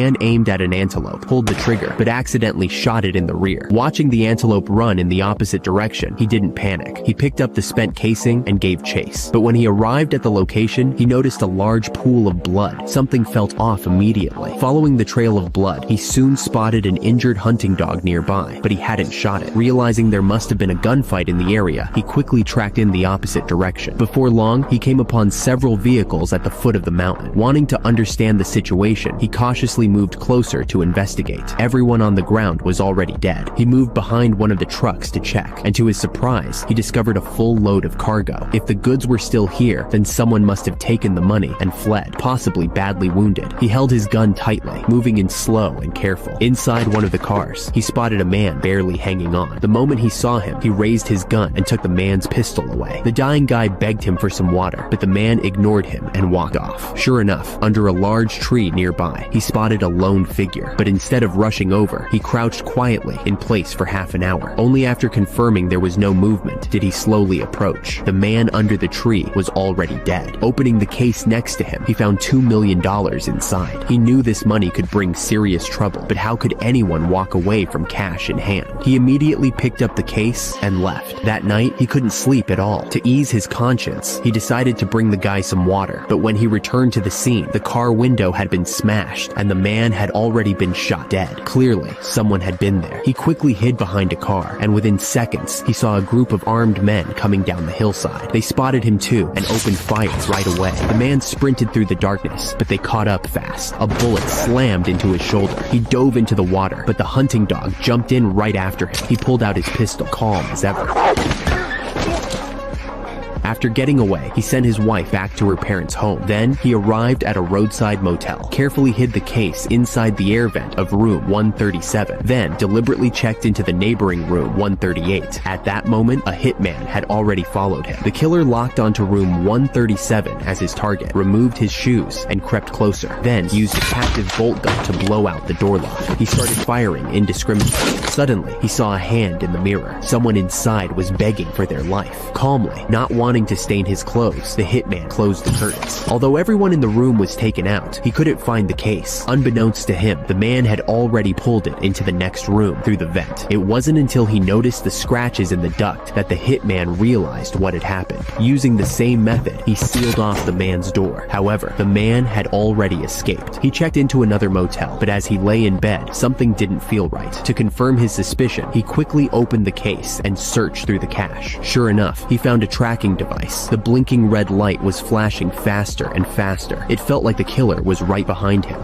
man aimed at an antelope, pulled the trigger, but accidentally shot it in the rear. Watching the antelope run in the opposite direction, he didn't panic. He picked up the spent casing and gave chase. But when he arrived at the location, he noticed a large pool of blood. Something felt off immediately. Following the trail of blood, he soon spotted an injured hunting dog nearby, but he hadn't shot it. Realizing there must have been a gunfight in the area, he quickly tracked in the opposite direction. Before long, he came upon several vehicles at the foot of the mountain. Wanting to understand the situation, he cautiously moved closer to investigate. Everyone on the ground was already dead. He moved behind one of the trucks to check, and to his surprise, he discovered a full load of cargo. If the goods were still here, then someone must have taken the money and fled, possibly badly wounded. He held his gun tightly, moving in slow and careful. Inside one of the cars, he spotted a man barely hanging on. The moment he saw him, he raised his gun and took the man's pistol away. The dying guy begged him for some water, but the man ignored him and walked off. Sure enough, under a large tree nearby, he spotted a lone figure, but instead of rushing over, he crouched quietly in place for half an hour. Only after confirming there was no movement did he slowly approach. The man under the tree was already dead. Opening the case next to him, he found $2 million inside. He knew this money could bring serious trouble, but how could anyone walk away from cash in hand? He immediately picked up the case and left. That night, he couldn't sleep at all. To ease his conscience, he decided to bring the guy some water, but when he returned to the scene, the car window had been smashed and the man had already been shot dead. Clearly, someone had been there. He quickly hid behind a car, and within seconds, he saw a group of armed men coming down the hillside. They spotted him too and opened fire right away. The man sprinted through the darkness, but they caught up fast. A bullet slammed into his shoulder. He dove into the water, but the hunting dog jumped in right after him. He pulled out his pistol, calm as ever. After getting away, he sent his wife back to her parents' home. Then, he arrived at a roadside motel, carefully hid the case inside the air vent of room 137, then deliberately checked into the neighboring room 138. At that moment, a hitman had already followed him. The killer locked onto room 137 as his target, removed his shoes, and crept closer, then used a captive bolt gun to blow out the door lock. He started firing indiscriminately. Suddenly, he saw a hand in the mirror. Someone inside was begging for their life. Calmly, not wanting to stain his clothes, the hitman closed the curtains. Although everyone in the room was taken out, he couldn't find the case. Unbeknownst to him, the man had already pulled it into the next room through the vent. It wasn't until he noticed the scratches in the duct that the hitman realized what had happened. Using the same method, he sealed off the man's door. However, the man had already escaped. He checked into another motel, but as he lay in bed, something didn't feel right. To confirm his suspicion, he quickly opened the case and searched through the cash. Sure enough, he found a tracking device. The blinking red light was flashing faster and faster. It felt like the killer was right behind him.